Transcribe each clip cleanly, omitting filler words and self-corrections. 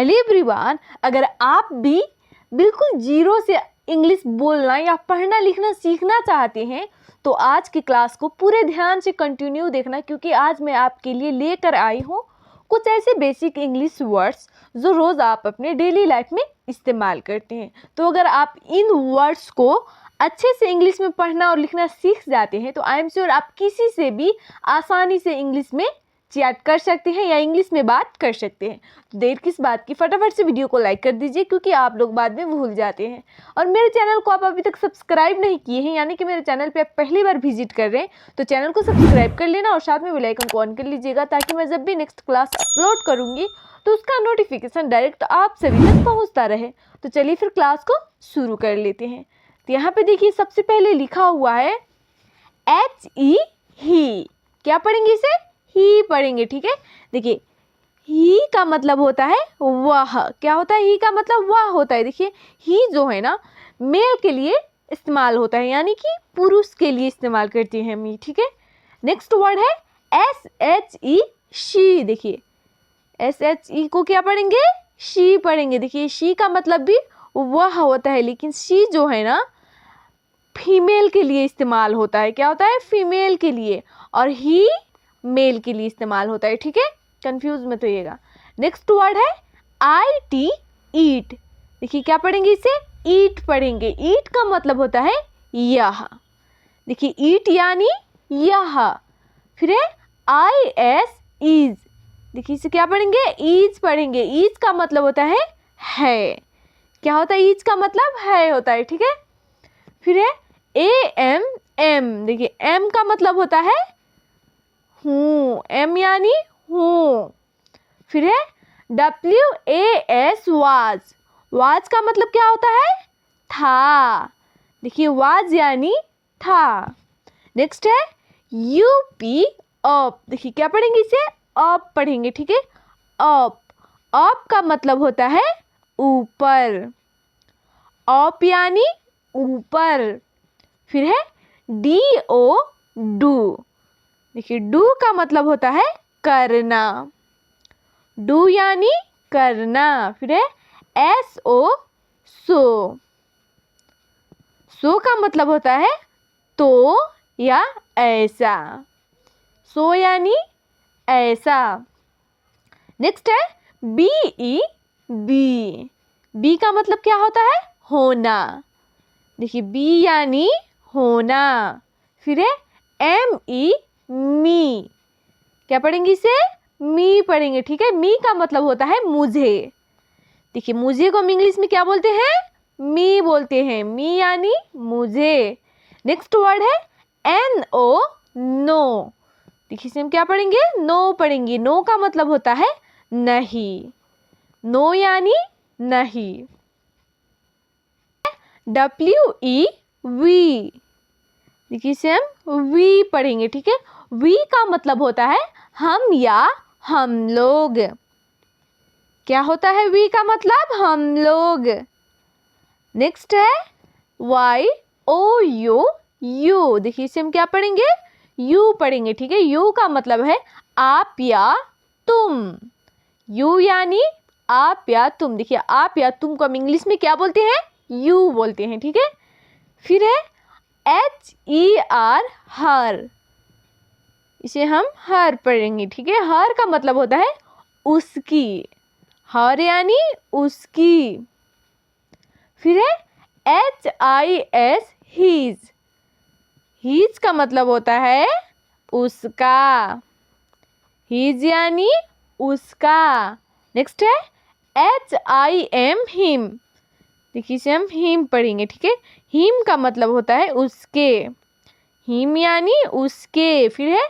Hello everyone, अगर आप भी बिल्कुल जीरो से इंग्लिश बोलना या पढ़ना लिखना सीखना चाहते हैं तो आज की क्लास को पूरे ध्यान से कंटिन्यू देखना, क्योंकि आज मैं आपके लिए लेकर आई हूँ कुछ ऐसे बेसिक इंग्लिश वर्ड्स जो रोज़ आप अपने डेली लाइफ में इस्तेमाल करते हैं। तो अगर आप इन वर्ड्स को अच्छे से इंग्लिश में पढ़ना और लिखना सीख जाते हैं तो आई एम श्योर आप किसी से भी आसानी से इंग्लिश में चैट कर सकते हैं या इंग्लिश में बात कर सकते हैं। तो देर किस बात की, फटाफट से वीडियो को लाइक कर दीजिए, क्योंकि आप लोग बाद में भूल जाते हैं। और मेरे चैनल को आप अभी तक सब्सक्राइब नहीं किए हैं, यानी कि मेरे चैनल पे आप पहली बार विजिट कर रहे हैं, तो चैनल को सब्सक्राइब कर लेना और साथ में बेल आइकन को ऑन कर लीजिएगा, ताकि मैं जब भी नेक्स्ट क्लास अपलोड करूँगी तो उसका नोटिफिकेशन डायरेक्ट आप सभी तक पहुँचता रहे। तो चलिए फिर क्लास को शुरू कर लेते हैं। तो यहाँ पे देखिए सबसे पहले लिखा हुआ है HE, ही। क्या पढ़ेंगे इसे? ही पढ़ेंगे, ठीक है। देखिए ही का मतलब होता है वह। क्या होता है? ही का मतलब वह होता है। देखिए ही जो है ना मेल के लिए इस्तेमाल होता है, यानी कि पुरुष के लिए इस्तेमाल करते हैं हम ही, ठीक है। नेक्स्ट वर्ड है SHE, शी। देखिए SHE को क्या पढ़ेंगे? शी पढ़ेंगे। देखिए शी का मतलब भी वह होता है, लेकिन शी जो है ना फीमेल के लिए इस्तेमाल होता है। क्या होता है? फीमेल के लिए। और ही मेल के लिए इस्तेमाल होता है, ठीक है। कंफ्यूज मत होइएगा। नेक्स्ट वर्ड है IT, ईट। देखिए क्या पढ़ेंगे इसे? ईट पढ़ेंगे। ईट का मतलब होता है यह। देखिए ईट यानी यह। फिर है IS, इज। देखिए इसे क्या पढ़ेंगे? ईज पढ़ेंगे। ईज का मतलब होता है क्या होता है? ईज का मतलब है होता है, ठीक है। फिर है AM, एम। देखिए एम का मतलब होता है हूँ, एम यानी हूँ। फिर है WAS, वाज। वाज का मतलब क्या होता है? था। देखिए वाज यानी था। नेक्स्ट है UP, अप। देखिए क्या पढ़ेंगे इसे? अप पढ़ेंगे, ठीक है। अप, अप का मतलब होता है ऊपर। अप यानी ऊपर। फिर है DO, डू। देखिए डू का मतलब होता है करना। डू यानी करना। फिर है SO, सो। सो का मतलब होता है तो या ऐसा। सो यानी ऐसा। नेक्स्ट है BE, बी। बी का मतलब क्या होता है? होना। देखिए बी यानी होना। फिर है ME, मी। क्या पढ़ेंगे इसे? मी पढ़ेंगे, ठीक है। मी का मतलब होता है मुझे। देखिए मुझे को हम इंग्लिश में क्या बोलते हैं? मी बोलते हैं। मी यानी मुझे। नेक्स्ट वर्ड है NO, नो। देखिए इसे हम क्या पढ़ेंगे? नो पढ़ेंगे। नो का मतलब होता है नहीं। नो यानी नहीं। WE, we. देखिए इसे हम वी पढ़ेंगे, ठीक है। वी का मतलब होता है हम या हम लोग। क्या होता है वी का मतलब? हम लोग। नेक्स्ट है YOU, यू। देखिए इसे हम क्या पढ़ेंगे? यू पढ़ेंगे, ठीक है। यू का मतलब है आप या तुम। यू यानी आप या तुम। देखिए आप या तुम को हम इंग्लिश में क्या बोलते हैं? यू बोलते हैं, ठीक है। फिर है HER, हर। इसे हम हर पढ़ेंगे, ठीक है। हर का मतलब होता है उसकी। हर यानी उसकी। फिर है HIS, हीज। हीज का मतलब होता है उसका। हीज यानी उसका। नेक्स्ट है HIM, हिम। देखिए इसे हम हिम पढ़ेंगे, ठीक है। हिम का मतलब होता है उसके। हिम यानी उसके। फिर है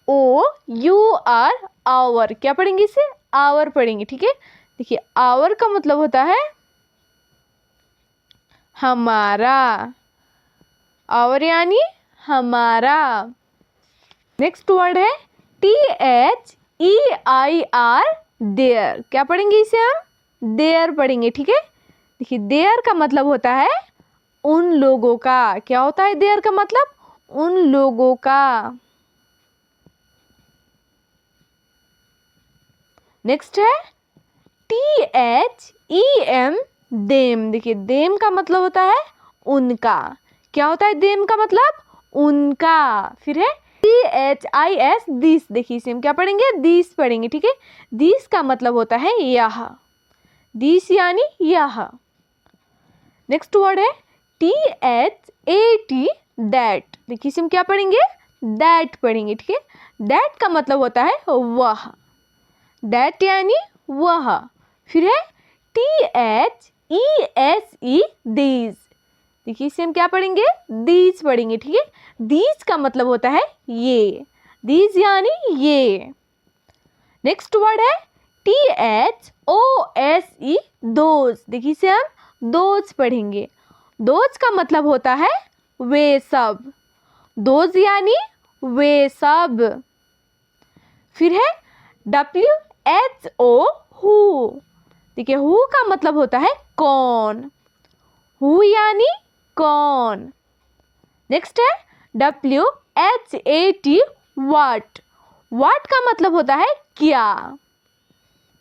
OUR, आवर। क्या पढ़ेंगे इसे? आवर पढ़ेंगे, ठीक है। देखिए आवर का मतलब होता है हमारा। आवर यानी हमारा। नेक्स्ट वर्ड है THEIR, देयर। क्या पढ़ेंगे इसे हम? देयर पढ़ेंगे, ठीक है। देखिए देयर का मतलब होता है उन लोगों का। क्या होता है देयर का मतलब? उन लोगों का। नेक्स्ट है THEM देम। देखिए देम का मतलब होता है उनका। क्या होता है देम का मतलब? उनका। फिर है THIS दिस। देखिए इसे हम क्या पढ़ेंगे? दिस पढ़ेंगे, ठीक है। दिस का मतलब होता है यह। दिस यानी यह। नेक्स्ट वर्ड है THAT दैट। देखिए इसे हम क्या पढ़ेंगे? दैट पढ़ेंगे, ठीक है। दैट का मतलब होता है वह। दैट यानी वह। फिर है THESE दीज। देखिए इसे हम क्या पढ़ेंगे? दीज पढ़ेंगे, ठीक है। दीज का मतलब होता है ये। दीज यानी ये। नेक्स्ट वर्ड है THOSE दोज। देखिए इसे हम दोज पढ़ेंगे। दोज का मतलब होता है वे सब। दोज यानी वे सब। फिर है WHO हु। देखिए हु का मतलब होता है कौन। हु यानी कौन। नेक्स्ट है WHAT व्हाट। व्हाट का मतलब होता है क्या।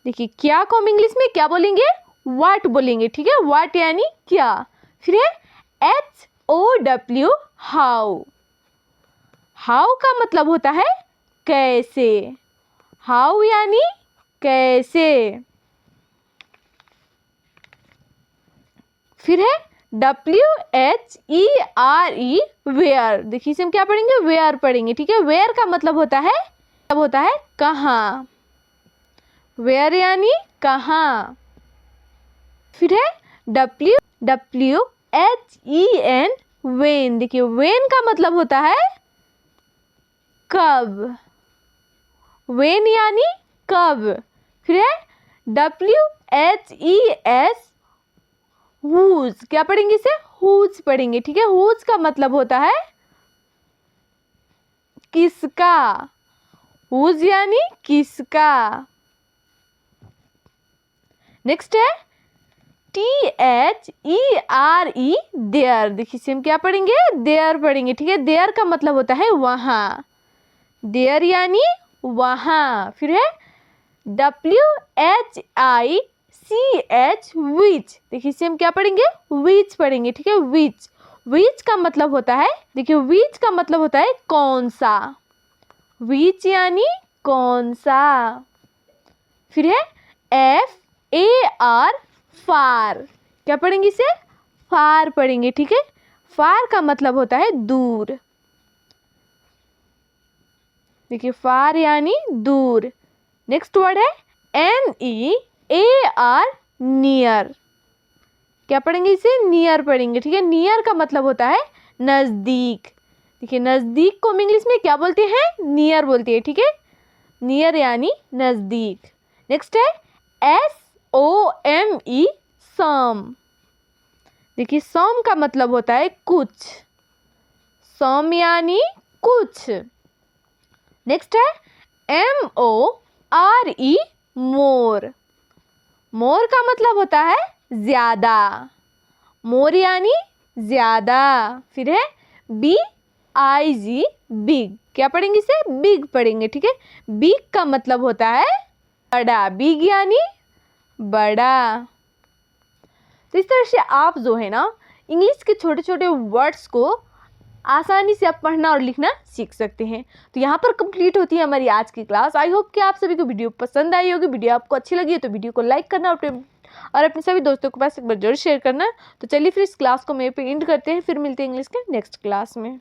देखिए क्या को हम इंग्लिश में क्या बोलेंगे? व्हाट बोलेंगे, ठीक है। व्हाट यानी क्या। फिर है HOW हाउ। हाउ का मतलब होता है कैसे। हाउ यानी कैसे। फिर है WHERE वेयर। देखिए इसे हम क्या पढ़ेंगे? वेयर पढ़ेंगे, ठीक है। वेयर का मतलब होता है कहाँ। वेयर यानी कहाँ। फिर है WWHEN वेन। देखिए वेन का मतलब होता है कब। वेन यानी कब। फिर है WHES हुज। क्या पढ़ेंगे इसे? हुज पढ़ेंगे, ठीक है। हुज का मतलब होता है किसका। हुज यानी किसका। नेक्स्ट है THERE देयर। देखिए इसे हम क्या पढ़ेंगे? देयर पढ़ेंगे, ठीक है। देयर का मतलब होता है वहां। देयर यानी वहां। फिर है WHICH विच। देखिए इसे हम क्या पढ़ेंगे? विच पढ़ेंगे, ठीक है। विच। विच का मतलब होता है, देखिए विच का मतलब होता है कौन सा। विच यानी कौन सा। फिर है FAR फार। क्या पढ़ेंगे इसे? फार पढ़ेंगे, ठीक है। फार का मतलब होता है दूर। देखिए फार यानी दूर। नेक्स्ट वर्ड है NEAR नियर। क्या पढ़ेंगे इसे? नियर पढ़ेंगे, ठीक है। नियर का मतलब होता है नजदीक। देखिए नजदीक को हम इंग्लिश में क्या बोलते हैं? नियर बोलते हैं, ठीक है। नियर यानी नजदीक। नेक्स्ट है SOME सम। देखिए सम का मतलब होता है कुछ। सम यानी कुछ। नेक्स्ट है MORE मोर। मोर का मतलब होता है ज्यादा। मोर यानी ज्यादा। फिर है BIG बिग। क्या पढ़ेंगे इसे? बिग पढ़ेंगे, ठीक है। बिग का मतलब होता है बड़ा। बिग यानी बड़ा। तो इस तरह से आप जो है ना इंग्लिश के छोटे छोटे वर्ड्स को आसानी से आप पढ़ना और लिखना सीख सकते हैं। तो यहाँ पर कंप्लीट होती है हमारी आज की क्लास। आई होप कि आप सभी को वीडियो पसंद आई होगी। वीडियो आपको अच्छी लगी है तो वीडियो को लाइक करना और अपने सभी दोस्तों के पास एक बार जरूर शेयर करना। तो चलिए फिर इस क्लास को मेरे पे एंड करते हैं। फिर मिलते हैं इंग्लिश के नेक्स्ट क्लास में।